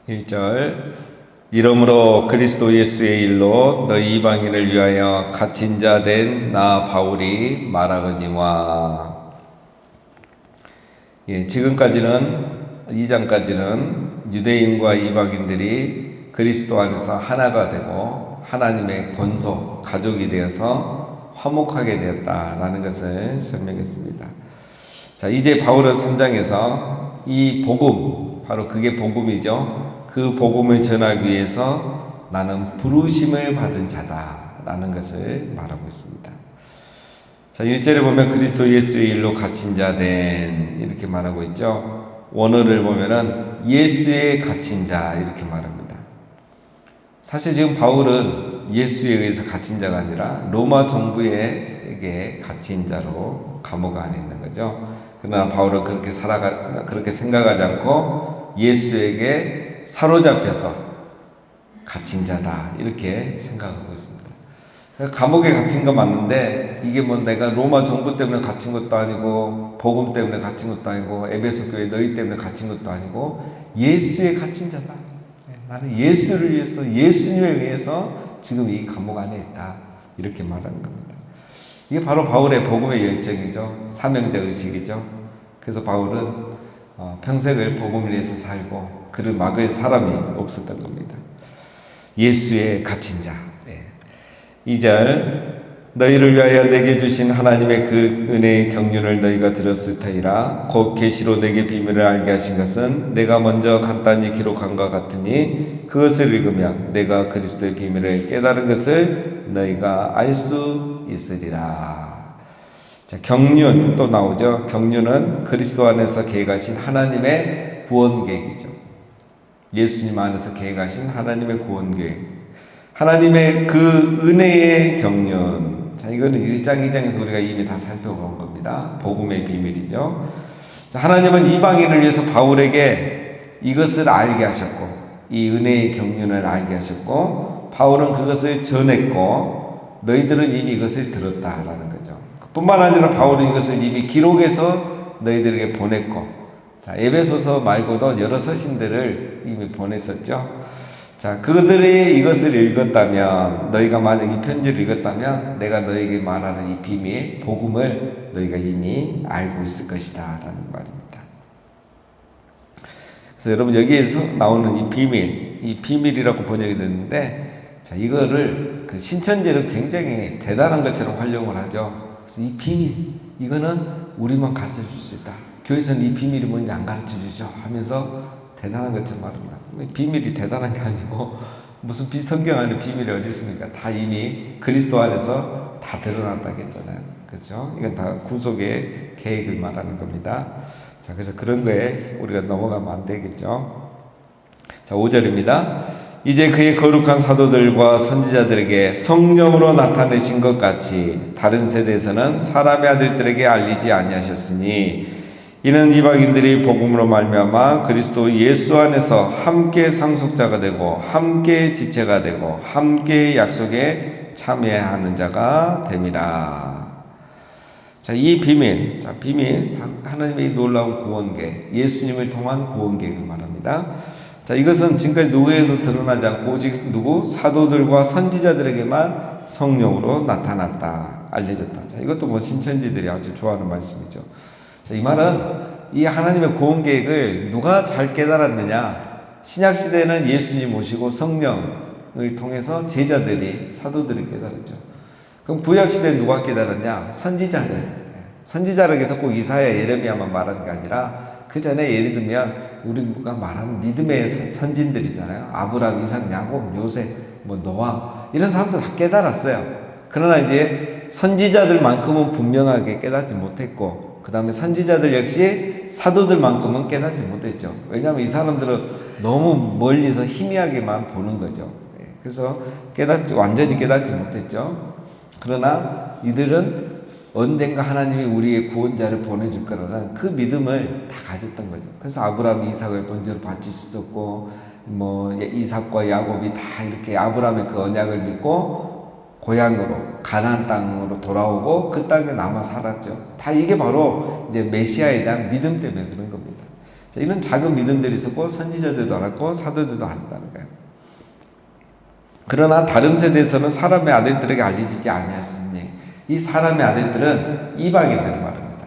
1절 이러므로 그리스도 예수의 일로 너희 이방인을 위하여 갇힌 자 된 나 바울이 말하거니와. 지금까지는 2장까지는 유대인과 이방인들이 그리스도 안에서 하나가 되고 하나님의 권속, 가족이 되어서 화목하게 되었다라는 것을 설명했습니다. 자, 이제 바울은 3장에서 이 복음, 바로 그게 복음이죠. 그 복음을 전하기 위해서 나는 부르심을 받은 자다라는 것을 말하고 있습니다. 자, 1절에 보면 그리스도 예수의 일로 갇힌 자 된 이렇게 말하고 있죠. 원어를 보면은 예수의 갇힌 자 이렇게 말합니다. 사실 지금 바울은 예수에 의해서 갇힌 자가 아니라 로마 정부에게 갇힌 자로 감옥 안에 있는 거죠. 그러나 바울은 그렇게 생각하지 않고 예수에게 사로잡혀서 갇힌 자다 이렇게 생각하고 있습니다. 감옥에 갇힌 거 맞는데 이게 뭐 내가 로마 정부 때문에 갇힌 것도 아니고 복음 때문에 갇힌 것도 아니고 에베소 교회 너희 때문에 갇힌 것도 아니고 예수에 갇힌 자다. 나는 예수를 위해서 예수님에 의해서 지금 이 감옥 안에 있다 이렇게 말하는 겁니다. 이게 바로 바울의 복음의 열정이죠. 사명자 의식이죠. 그래서 바울은 평생을 복음을 위해서 살고 그를 막을 사람이 없었던 겁니다. 예수의 갇힌 자. 2절 너희를 위하여 내게 주신 하나님의 그 은혜의 경륜을 너희가 들었을 터이라. 곧 계시로 내게 비밀을 알게 하신 것은 내가 먼저 간단히 기록한 것 같으니 그것을 읽으면 내가 그리스도의 비밀을 깨달은 것을 너희가 알 수 있으리라. 자, 경륜 또 나오죠. 경륜은 그리스도 안에서 계획하신 하나님의 구원 계획이죠. 예수님 안에서 계획하신 하나님의 구원 계획. 하나님의 그 은혜의 경륜. 자, 이거는 1장, 2장에서 우리가 이미 다 살펴본 겁니다. 복음의 비밀이죠. 자, 하나님은 이방인을 위해서 바울에게 이것을 알게 하셨고, 이 은혜의 경륜을 알게 하셨고, 바울은 그것을 전했고, 너희들은 이미 이것을 들었다라는 거죠. 뿐만 아니라 바울은 이것을 이미 기록해서 너희들에게 보냈고, 자, 에베소서 말고도 여러 서신들을 이미 보냈었죠. 자, 그들이 이것을 읽었다면, 너희가 만약 이 편지를 읽었다면, 내가 너에게 말하는 이 비밀, 복음을 너희가 이미 알고 있을 것이다. 라는 말입니다. 그래서 여러분, 여기에서 나오는 이 비밀이라고 번역이 됐는데, 자, 이거를 그 신천지는 굉장히 대단한 것처럼 활용을 하죠. 그래서 이 비밀, 이거는 우리만 가르쳐 줄 수 있다. 교회에서는 이 비밀이 뭔지 안 가르쳐 주죠. 하면서 대단한 것처럼 말합니다. 비밀이 대단한 게 아니고 무슨 성경 안에 비밀이 어디 있습니까? 다 이미 그리스도 안에서 다 드러났다고 했잖아요. 그렇죠? 이건 다 구속의 계획을 말하는 겁니다. 자, 그래서 그런 거에 우리가 넘어가면 안 되겠죠. 자, 5절입니다. 이제 그의 거룩한 사도들과 선지자들에게 성령으로 나타내신 것 같이 다른 세대에서는 사람의 아들들에게 알리지 아니하셨으니 이는 이방인들이 복음으로 말미암아 그리스도 예수 안에서 함께 상속자가 되고 함께 지체가 되고 함께 약속에 참여하는 자가 됨이라. 자, 이 비밀, 하나님의 놀라운 구원계획, 예수님을 통한 구원계획을 말합니다. 자, 이것은 지금까지 누구에도 드러나지 않고 오직 사도들과 선지자들에게만 성령으로 나타났다, 알려졌다. 자, 이것도 뭐 신천지들이 아주 좋아하는 말씀이죠. 자, 이 말은 이 하나님의 구원 계획을 누가 잘 깨달았느냐? 신약시대는 예수님 모시고 성령을 통해서 제자들이, 사도들이 깨달았죠. 그럼 구약시대는 누가 깨달았냐? 선지자들. 선지자라고 해서 꼭 이사야, 예레미야만 말하는 게 아니라 그 전에 예를 들면 우리가 말하는 믿음의 선진들이잖아요. 아브라함, 이삭, 야곱, 요셉, 노아 이런 사람들 다 깨달았어요. 그러나 이제 선지자들만큼은 분명하게 깨닫지 못했고 그 다음에 선지자들 역시 사도들만큼은 깨닫지 못했죠. 왜냐하면 이 사람들은 너무 멀리서 희미하게만 보는 거죠. 그래서 완전히 깨닫지 못했죠. 그러나 이들은 언젠가 하나님이 우리의 구원자를 보내줄 거라는 그 믿음을 다 가졌던 거죠. 그래서 아브라함이 이삭을 번제로 바칠 수 있었고, 이삭과 야곱이 다 이렇게 아브라함의 그 언약을 믿고 고향으로 가나안 땅으로 돌아오고 그 땅에 남아 살았죠. 다 이게 바로 이제 메시아에 대한 믿음 때문에 그런 겁니다. 자, 이런 작은 믿음들이 있었고 선지자들도 알았고 사도들도 알았다는 거예요. 그러나 다른 세대에서는 사람의 아들들에게 알려지지 아니하였으니 이 사람의 아들들은 이방인들을 말합니다.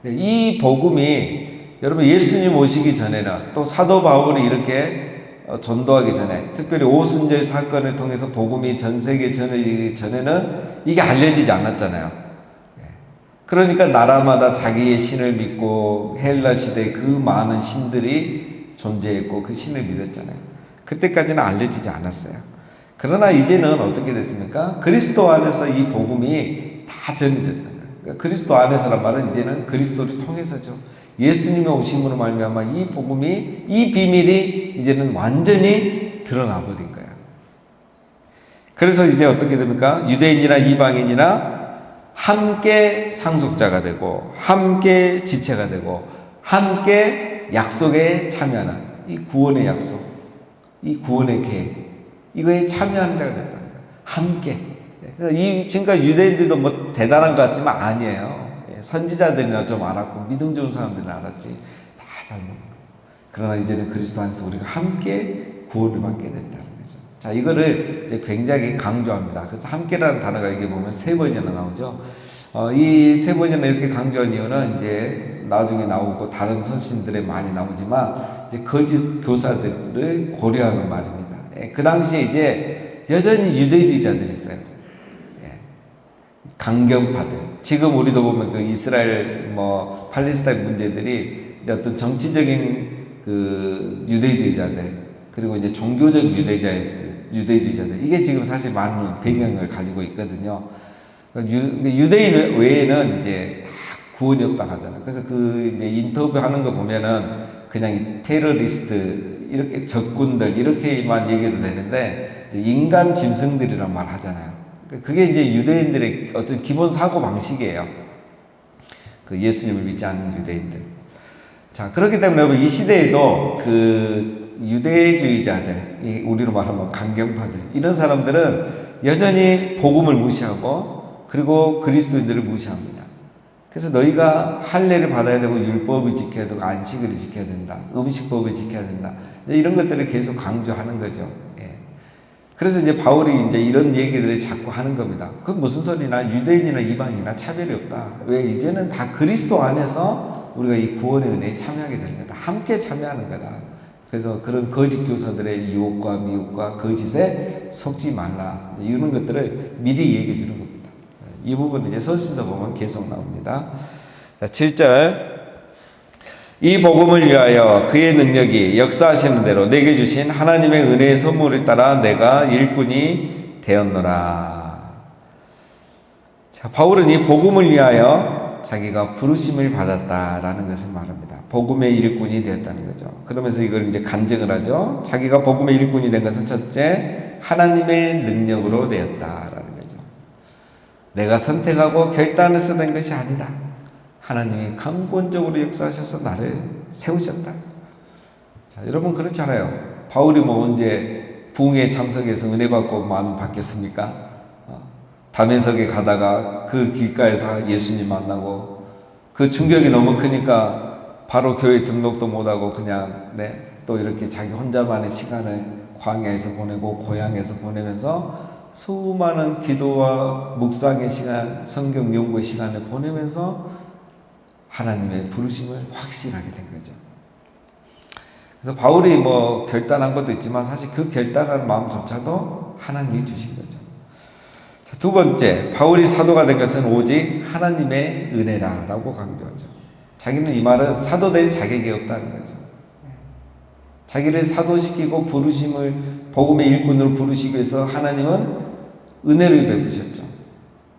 이 복음이 여러분 예수님 오시기 전에는 또 사도 바울이 이렇게 전도하기 전에 특별히 오순절 사건을 통해서 복음이 전 세계에 전해지기 전에는 이게 알려지지 않았잖아요. 그러니까 나라마다 자기의 신을 믿고 헬라 시대에 그 많은 신들이 존재했고 그 신을 믿었잖아요. 그때까지는 알려지지 않았어요. 그러나 이제는 어떻게 됐습니까? 그리스도 안에서 이 복음이 다 전해졌다는 거예요. 그러니까 그리스도 안에서란 말은 이제는 그리스도를 통해서죠. 예수님의 오심으로 말미암아 이 복음이 이 비밀이 이제는 완전히 드러나 버린 거예요. 그래서 이제 어떻게 됩니까? 유대인이나 이방인이나 함께 상속자가 되고 함께 지체가 되고 함께 약속에 참여하는 이 구원의 약속, 이 구원의 계획, 이거에 참여하는 자가 됐다는 거예요. 함께. 그러니까 지금까지 유대인들도 뭐 대단한 것 같지만 아니에요. 선지자들이나 좀 알았고 믿음 좋은 사람들은 알았지 다 잘 모르는 거예요. 그러나 이제는 그리스도 안에서 우리가 함께 구원을 받게 된다는 거죠. 자, 이거를 이제 굉장히 강조합니다. 그래서 함께라는 단어가 이게 보면 3번이나 나오죠. 이 3번이나 이렇게 강조한 이유는 이제 나중에 나오고 다른 선생님들에 많이 나오지만 이제 거짓 교사들을 고려하는 말입니다. 그 당시에 이제 여전히 유대주의자들이 있어요. 강경파들. 지금 우리도 보면 그 이스라엘 팔레스타인 문제들이 이제 어떤 정치적인 그 유대주의자들 그리고 이제 종교적 유대주의자들 이게 지금 사실 많은 배경을 가지고 있거든요. 유대인 외에는 이제 다 구원이 없다 하잖아요. 그래서 그 이제 인터뷰하는 거 보면은 그냥 테러리스트 이렇게 적군들 이렇게만 얘기해도 되는데 인간 짐승들이란 말 하잖아요. 그게 이제 유대인들의 어떤 기본 사고 방식이에요. 그 예수님을 믿지 않는 유대인들. 자, 그렇기 때문에 여러분 이 시대에도 그 유대주의자들, 우리로 말하면 강경파들, 이런 사람들은 여전히 복음을 무시하고 그리고 그리스도인들을 무시합니다. 그래서 너희가 할례를 받아야 되고 율법을 지켜야 되고 안식을 지켜야 된다. 음식법을 지켜야 된다. 이런 것들을 계속 강조하는 거죠. 그래서 이제 바울이 이제 이런 얘기들을 자꾸 하는 겁니다. 그건 무슨 소리나 유대인이나 이방인이나 차별이 없다. 왜? 이제는 다 그리스도 안에서 우리가 이 구원의 은혜에 참여하게 되는 거다. 함께 참여하는 거다. 그래서 그런 거짓 교사들의 유혹과 미혹과 거짓에 속지 말라. 이런 것들을 미리 얘기해 주는 겁니다. 이 부분 이제 서신서 보면 계속 나옵니다. 자, 7절. 이 복음을 위하여 그의 능력이 역사하시는 대로 내게 주신 하나님의 은혜의 선물을 따라 내가 일꾼이 되었노라. 자, 바울은 이 복음을 위하여 자기가 부르심을 받았다라는 것을 말합니다. 복음의 일꾼이 되었다는 거죠. 그러면서 이걸 이제 간증을 하죠. 자기가 복음의 일꾼이 된 것은 첫째, 하나님의 능력으로 되었다라는 거죠. 내가 선택하고 결단해서 된 것이 아니다. 하나님이 강권적으로 역사하셔서 나를 세우셨다. 자, 여러분 그렇잖아요. 바울이 언제 부흥회 참석해서 은혜 받고 마음 바뀌었습니까? 다메섹에 가다가 그 길가에서 예수님 만나고 그 충격이 너무 크니까 바로 교회 등록도 못하고 그냥 또 이렇게 자기 혼자만의 시간을 광야에서 보내고 고향에서 보내면서 수많은 기도와 묵상의 시간, 성경 연구의 시간을 보내면서 하나님의 부르심을 확신하게 된 거죠. 그래서 바울이 결단한 것도 있지만 사실 그 결단하는 마음조차도 하나님이 주신 거죠. 자, 두 번째, 바울이 사도가 된 것은 오직 하나님의 은혜라고 강조하죠. 자기는 이 말은 사도 될 자격이 없다는 거죠. 자기를 사도시키고 부르심을 복음의 일꾼으로 부르시기 위해서 하나님은 은혜를 베푸셨죠.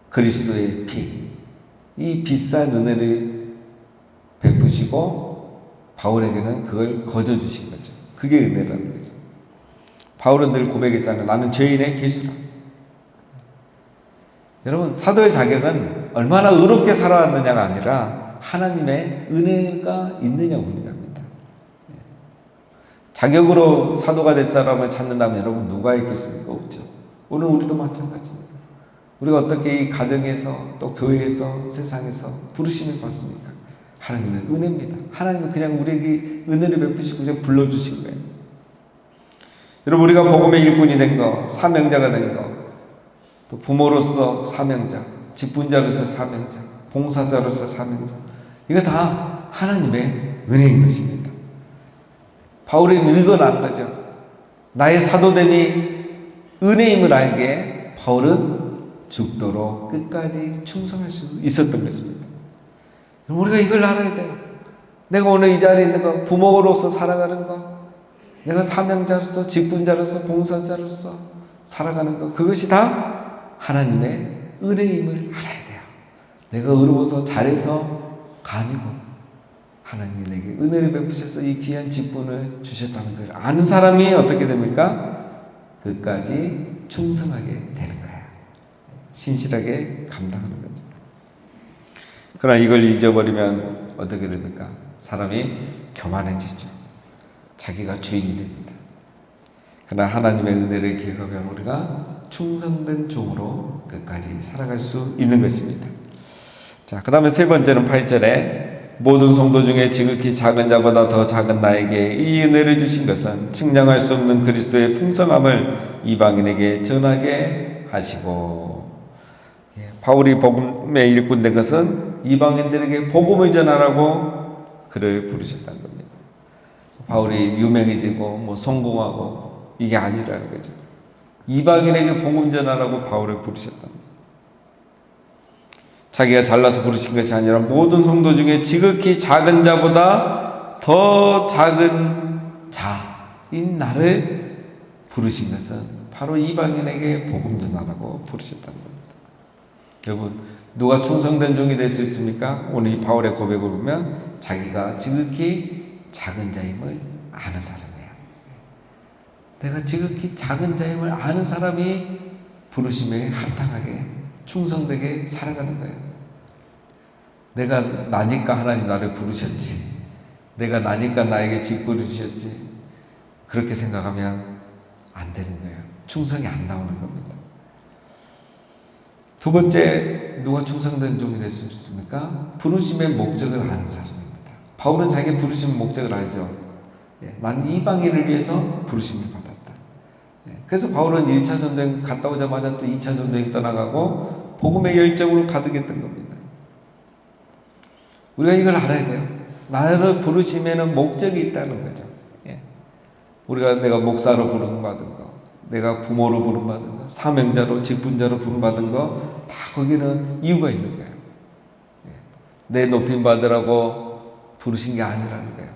그리스도의 피, 이 비싼 은혜를 베푸시고 바울에게는 그걸 거저 주신 거죠. 그게 은혜라는 거죠. 바울은 늘 고백했잖아요. 나는 죄인의 개수라. 여러분 사도의 자격은 얼마나 의롭게 살아왔느냐가 아니라 하나님의 은혜가 있느냐 문제입니다. 자격으로 사도가 될 사람을 찾는다면 여러분 누가 있겠습니까? 없죠. 오늘 우리도 마찬가지입니다. 우리가 어떻게 이 가정에서 또 교회에서 세상에서 부르심을 받습니까? 하나님의 은혜입니다. 하나님은 그냥 우리에게 은혜를 베푸시고 그냥 불러주신 거예요. 여러분, 우리가 복음의 일꾼이 된 거, 사명자가 된 거, 또 부모로서 사명자, 직분자로서 사명자, 봉사자로서 사명자, 이거 다 하나님의 은혜인 것입니다. 바울이 읽어난 거죠. 나의 사도됨이 은혜임을 알게 바울은 죽도록 끝까지 충성할 수 있었던 것입니다. 우리가 이걸 알아야 돼요. 내가 오늘 이 자리에 있는 거, 부모로서 살아가는 거, 내가 사명자로서, 직분자로서, 봉사자로서 살아가는 거, 그것이 다 하나님의 은혜임을 알아야 돼요. 내가 어려워서 잘해서가 아니고 하나님이 내게 은혜를 베푸셔서 이 귀한 직분을 주셨다는 걸 아는 사람이 어떻게 됩니까? 끝까지 충성하게 되는 거예요. 신실하게 감당하는 거죠. 그러나 이걸 잊어버리면 어떻게 됩니까? 사람이 교만해지죠. 자기가 주인이 됩니다. 그러나 하나님의 은혜를 기억하면 우리가 충성된 종으로 끝까지 살아갈 수 있는 것입니다. 자, 그 다음에 세 번째는 8절에 모든 성도 중에 지극히 작은 자보다 더 작은 나에게 이 은혜를 주신 것은 측량할 수 없는 그리스도의 풍성함을 이방인에게 전하게 하시고, 바울이 복음의 일꾼 된 것은 이방인들에게 복음을 전하라고 그를 부르셨다는 겁니다. 바울이 유명해지고 뭐 성공하고 이게 아니라는 거죠. 이방인에게 복음 전하라고 바울을 부르셨다. 자기가 잘나서 부르신 것이 아니라 모든 성도 중에 지극히 작은 자보다 더 작은 자인 나를 부르신 것은 바로 이방인에게 복음 전하라고 부르셨다는 겁니다. 여러분, 누가 충성된 종이 될 수 있습니까? 오늘 이 바울의 고백을 보면 자기가 지극히 작은 자임을 아는 사람이에요. 내가 지극히 작은 자임을 아는 사람이 부르심에 합당하게 충성되게 살아가는 거예요. 내가 나니까 하나님 나를 부르셨지, 내가 나니까 나에게 직분을 주셨지, 그렇게 생각하면 안 되는 거예요. 충성이 안 나오는 겁니다. 두 번째, 누가 충성된 종이 될 수 있습니까? 부르심의 목적을 아는 사람입니다. 바울은 자기 부르심의 목적을 알죠. 난 이방인을 위해서 부르심을 받았다. 그래서 바울은 1차 전쟁 갔다 오자마자 또 2차 전쟁 떠나가고 복음의 열정으로 가득했던 겁니다. 우리가 이걸 알아야 돼요. 나를 부르심에는 목적이 있다는 거죠. 우리가 내가 목사로 부름받은 거, 내가 부모로 부름받은 거, 사명자로, 직분자로 부름받은 거, 다 거기는 이유가 있는 거예요. 내 높임 받으라고 부르신 게 아니라는 거예요.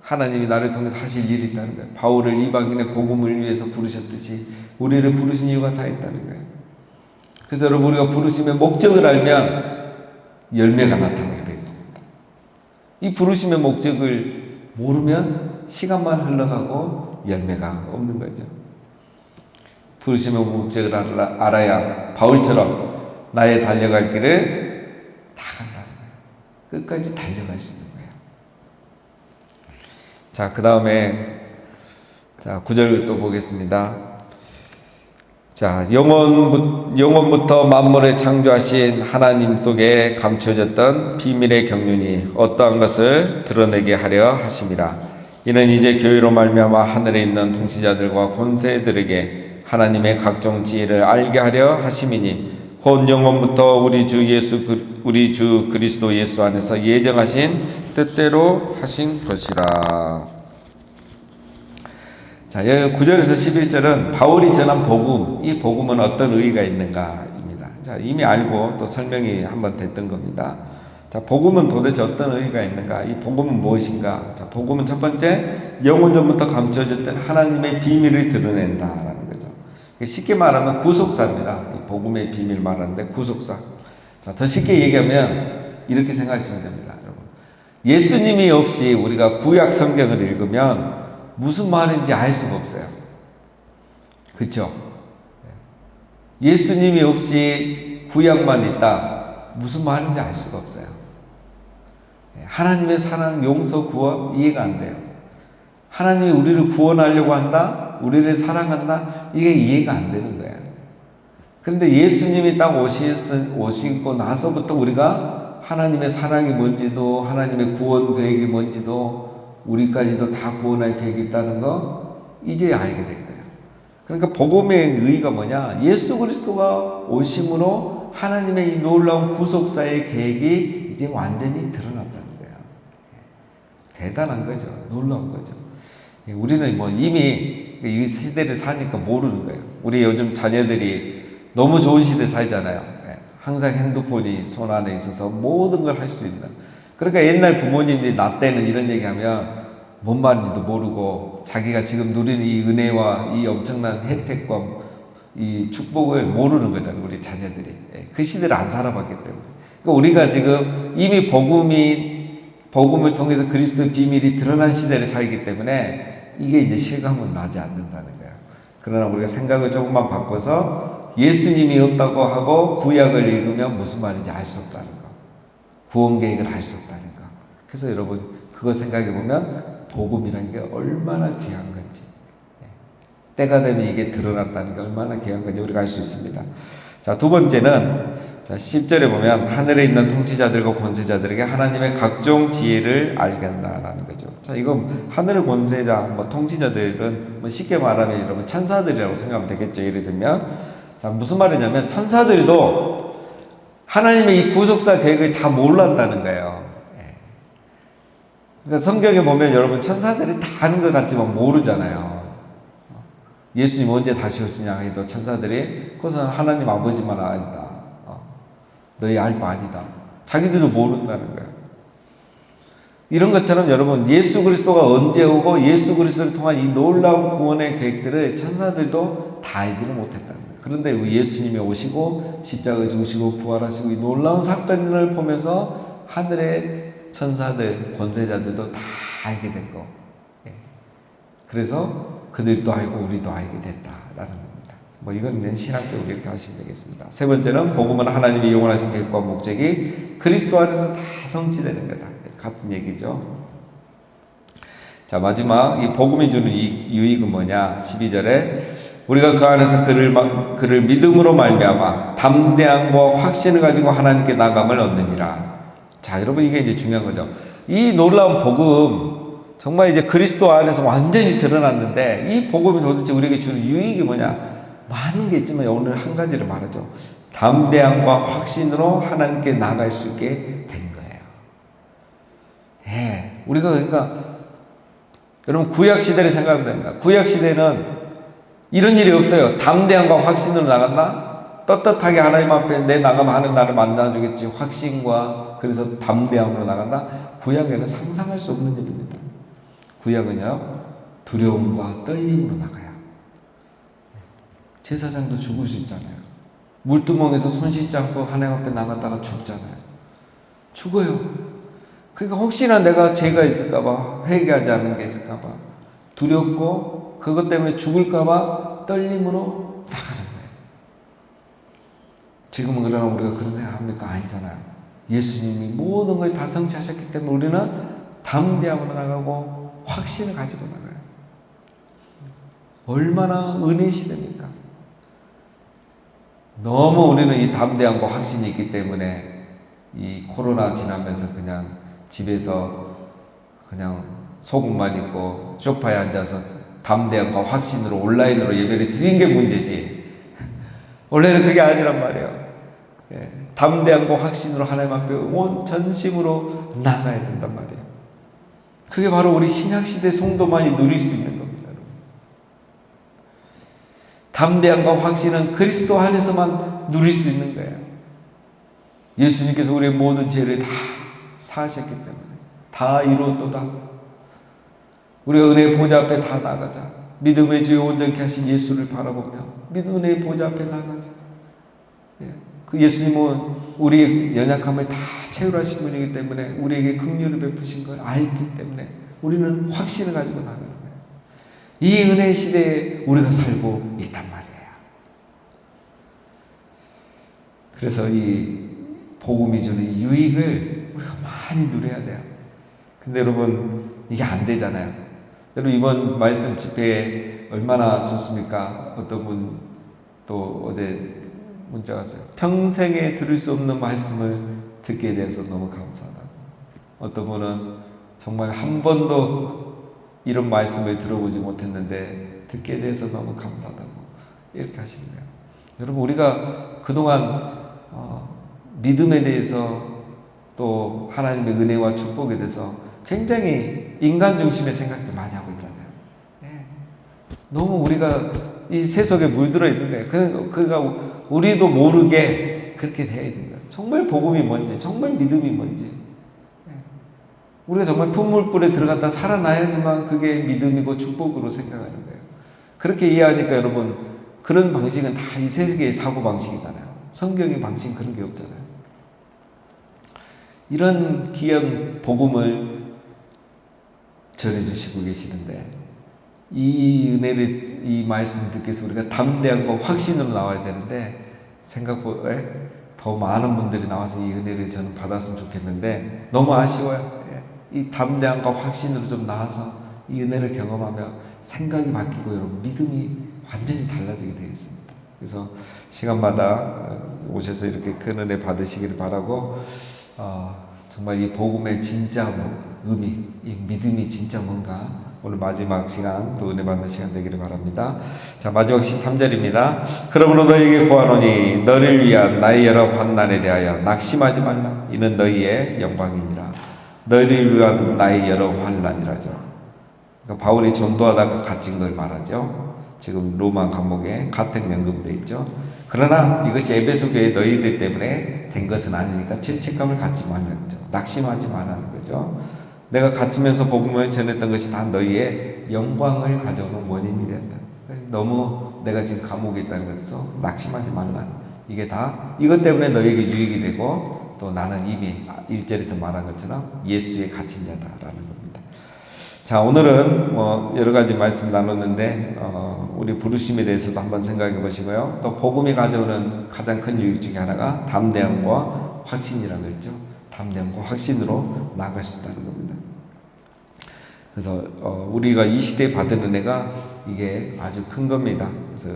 하나님이 나를 통해서 하실 일이 있다는 거예요. 바울을 이방인의 복음을 위해서 부르셨듯이 우리를 부르신 이유가 다 있다는 거예요. 그래서 여러분, 우리가 부르심의 목적을 알면 열매가 나타나게 되어 있습니다. 이 부르심의 목적을 모르면 시간만 흘러가고 열매가 없는 거죠. 부르심의 목적을 알아야 바울처럼 나의 달려갈 길을 다 간다는 거예요. 끝까지 달려갈 수 있는 거예요. 자, 그 다음에 9절 또 보겠습니다. 자, 영원부터 만물을 창조하신 하나님 속에 감춰졌던 비밀의 경륜이 어떠한 것을 드러내게 하려 하심이라. 이는 이제 교회로 말미암아 하늘에 있는 통치자들과 권세들에게 하나님의 각종 지혜를 알게 하려 하심이니 곧 영원부터 우리 주 그리스도 예수 안에서 예정하신 뜻대로 하신 것이라. 자, 9절에서 11절은 바울이 전한 복음, 이 복음은 어떤 의의가 있는가입니다. 자, 이미 알고 또 설명이 한번 됐던 겁니다. 자, 복음은 도대체 어떤 의의가 있는가? 이 복음은 무엇인가? 자, 복음은 첫 번째, 영원전부터 감춰졌던 하나님의 비밀을 드러낸다라는 거죠. 쉽게 말하면 구속사입니다. 이 복음의 비밀 말하는데 구속사. 자, 더 쉽게 얘기하면 이렇게 생각하시면 됩니다, 여러분. 예수님이 없이 우리가 구약 성경을 읽으면 무슨 말인지 알 수가 없어요. 그렇죠? 예수님이 없이 구약만 있다, 무슨 말인지 알 수가 없어요. 하나님의 사랑, 용서, 구원 이해가 안 돼요. 하나님이 우리를 구원하려고 한다, 우리를 사랑한다, 이게 이해가 안 되는 거예요. 그런데 예수님이 딱 오시고 나서부터 우리가 하나님의 사랑이 뭔지도, 하나님의 구원 계획이 뭔지도, 우리까지도 다 구원할 계획이 있다는 거 이제 알게 된 거예요. 그러니까 복음의 의의가 뭐냐? 예수 그리스도가 오심으로 하나님의 이 놀라운 구속사의 계획이 이제 완전히 드러났다는 거예요. 대단한 거죠. 놀라운 거죠. 우리는 뭐 이미 이 시대를 사니까 모르는 거예요. 우리 요즘 자녀들이 너무 좋은 시대 살잖아요. 항상 핸드폰이 손 안에 있어서 모든 걸 할 수 있는. 그러니까 옛날 부모님들이 나 때는 이런 얘기하면 뭔 말인지도 모르고 자기가 지금 누리는 이 은혜와 이 엄청난 혜택과 이 축복을 모르는 거잖아요. 우리 자녀들이. 그 시대를 안 살아봤기 때문에. 그러니까 우리가 지금 이미 복음을 통해서 그리스도의 비밀이 드러난 시대를 살기 때문에 이게 이제 실감은 나지 않는다는 거예요. 그러나 우리가 생각을 조금만 바꿔서 예수님이 없다고 하고 구약을 읽으면 무슨 말인지 알 수 없다는 거. 구원 계획을 알 수 없다는 거. 그래서 여러분 그거 생각해 보면 복음이라는 게 얼마나 귀한 건지, 때가 되면 이게 드러났다는 게 얼마나 귀한 건지 우리가 알 수 있습니다. 자, 두 번째는 10절에 보면 하늘에 있는 통치자들과 권세자들에게 하나님의 각종 지혜를 알게 한다라는 거죠. 자, 이거 하늘의 권세자, 통치자들은 쉽게 말하면 여러분 천사들이라고 생각하면 되겠죠. 예를 들면 자, 무슨 말이냐면 천사들도 하나님의 이 구속사 계획을 다 몰랐다는 거예요. 그러니까 성경에 보면 여러분 천사들이 다 아는 것 같지만 모르잖아요. 예수님 언제 다시 오시냐 해도 천사들이 그것은 하나님 아버지만 안다. 너희 알 바 아니다. 자기들도 모른다는 거예요. 이런 것처럼 여러분 예수 그리스도가 언제 오고 예수 그리스도를 통한 이 놀라운 구원의 계획들을 천사들도 다 알지를 못했다는 거예요. 그런데 예수님이 오시고 십자가에 죽으시고 부활하시고 이 놀라운 사건을 보면서 하늘의 천사들, 권세자들도 다 알게 된 거. 그래서 그들도 알고 우리도 알게 됐다라는 겁니다. 이건 신학적으로 이렇게 하시면 되겠습니다. 세 번째는 복음은 하나님이 영원하신 계획과 목적이 그리스도 안에서 다 성취되는 거다. 같은 얘기죠. 자, 마지막 이 복음이 주는 이 유익은 뭐냐? 12절에 우리가 그 안에서 그를 믿음으로 말미암아 담대함과 확신을 가지고 하나님께 나감을 얻느니라. 자, 여러분 이게 이제 중요한 거죠. 이 놀라운 복음 정말 이제 그리스도 안에서 완전히 드러났는데 이 복음이 도대체 우리에게 주는 유익이 뭐냐? 많은 게 있지만 오늘 한 가지를 말하죠. 담대함과 확신으로 하나님께 나갈 수 있게 된 거예요. 우리가 그러니까 여러분 구약 시대를 생각하면 됩니다. 구약 시대는 이런 일이 없어요. 담대함과 확신으로 나갔나? 떳떳하게 하나님 앞에 내 나가면 하나님 나를 만나주겠지. 확신과 그래서 담대함으로 나간다? 구약에는 상상할 수 없는 일입니다. 구약은요 두려움과 떨림으로 나가요. 제사장도 죽을 수 있잖아요. 물두멍에서 손 씻지 않고 하나님 앞에 나갔다가 죽잖아요. 죽어요. 그러니까 혹시나 내가 죄가 있을까봐, 회개하지 않는 게 있을까봐 두렵고 그것 때문에 죽을까봐 떨림으로 나가는 거예요. 지금은 그러나 우리가 그런 생각합니까? 아니잖아요. 예수님이 모든 걸 다 성취하셨기 때문에 우리는 담대함으로 나가고 확신을 가지고 나가요. 얼마나 은혜의 시대입니까? 너무 우리는 이 담대함과 확신이 있기 때문에 이 코로나 지나면서 그냥 집에서 그냥 속옷만 입고 소파에 앉아서 담대함과 확신으로 온라인으로 예배를 드린 게 문제지. 원래는 그게 아니란 말이에요. 담대함과 확신으로 하나님 앞에 온 전심으로 나가야 된단 말이에요. 그게 바로 우리 신약시대 성도만이 누릴 수 있는 겁니다. 담대함과 확신은 그리스도 안에서만 누릴 수 있는 거예요. 예수님께서 우리의 모든 죄를 다 사하셨기 때문에 다 이루었도다. 우리가 은혜의 보좌 앞에 다 나가자. 믿음의 주여 온전케 하신 예수를 바라보며 은혜의 보좌 앞에 나가자. 그 예수님은 우리의 연약함을 다 채울하신 분이기 때문에 우리에게 긍휼을 베푸신 걸 알기 때문에 우리는 확신을 가지고 나가는 거예요. 이 은혜의 시대에 우리가 살고 있단 말이에요. 그래서 이 복음이 주는 유익을 우리가 많이 누려야 돼요. 근데 여러분 이게 안 되잖아요. 여러분 이번 말씀 집회에 얼마나 좋습니까? 어떤 분 또 어제 문자 왔어요. 평생에 들을 수 없는 말씀을 듣게 돼서 너무 감사하다고. 어떤 분은 정말 한 번도 이런 말씀을 들어보지 못했는데 듣게 돼서 너무 감사하다고 이렇게 하시는 거예요. 여러분, 우리가 그동안 믿음에 대해서 또 하나님의 은혜와 축복에 대해서 굉장히 인간 중심의 생각도 많이 하고 있잖아요. 너무 우리가 이 세속에 물들어 있는 거예요. 그러니까 우리도 모르게 그렇게 되어 있는 거예요. 정말 복음이 뭔지, 정말 믿음이 뭔지. 우리가 정말 풍물불에 들어갔다 살아나야지만 그게 믿음이고 축복으로 생각하는 거예요. 그렇게 이해하니까 여러분, 그런 방식은 다 이 세계의 사고방식이잖아요. 성경의 방식은 그런 게 없잖아요. 이런 귀한 복음을 전해주시고 계시는데, 이 은혜를, 이 말씀 듣기 위해서 우리가 담대함과 확신으로 나와야 되는데, 생각보다 더 많은 분들이 나와서 이 은혜를 저는 받았으면 좋겠는데, 너무 아쉬워요. 이 담대함과 확신으로 좀 나와서 이 은혜를 경험하며 생각이 바뀌고 여러분, 믿음이 완전히 달라지게 되겠습니다. 그래서 시간마다 오셔서 이렇게 큰 은혜 받으시기를 바라고, 정말 이 복음의 진짜 의미, 이 믿음이 진짜 뭔가, 오늘 마지막 시간 또 은혜 받는 시간 되기를 바랍니다. 자, 마지막 13절입니다. 그러므로 너희에게 구하노니 너를 위한 나의 여러 환난에 대하여 낙심하지 말라. 이는 너희의 영광이니라. 너희를 위한 나의 여러 환난이라죠. 그러니까 바울이 전도하다가 갇힌 걸 말하죠. 지금 로마 감옥에 가택연금돼 있죠. 그러나 이것이 에베소 교회 너희들 때문에 된 것은 아니니까 죄책감을 갖지 말라는 거죠. 낙심하지 말라는 거죠. 내가 갇히면서 복음을 전했던 것이 다 너희의 영광을 가져오는 원인이 된다. 너무 내가 지금 감옥에 있다는 것에서 낙심하지 말라. 이게 다 이것 때문에 너희에게 유익이 되고, 또 나는 이미 1절에서 말한 것처럼 예수에 갇힌 자다라는 겁니다. 자, 오늘은 여러 가지 말씀 나눴는데, 우리 부르심에 대해서도 한번 생각해 보시고요. 또 복음이 가져오는 가장 큰 유익 중에 하나가 담대함과 확신이라고 했죠. 담대함과 확신으로 나아갈 수 있다는 겁니다. 그래서 우리가 이 시대에 받은 은혜가 이게 아주 큰 겁니다. 그래서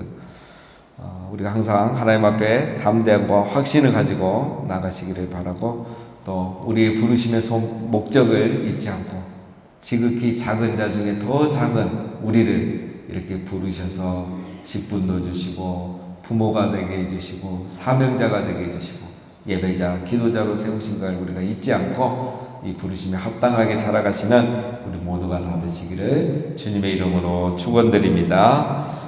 우리가 항상 하나님 앞에 담대함과 확신을 가지고 나가시기를 바라고, 또 우리의 부르심의 목적을 잊지 않고 지극히 작은 자 중에 더 작은 우리를 이렇게 부르셔서 직분도 주시고 부모가 되게 해주시고 사명자가 되게 해주시고 예배자, 기도자로 세우신 걸 우리가 잊지 않고 이 부르심에 합당하게 살아가시는 우리 모두가 다 되시기를 주님의 이름으로 축원드립니다.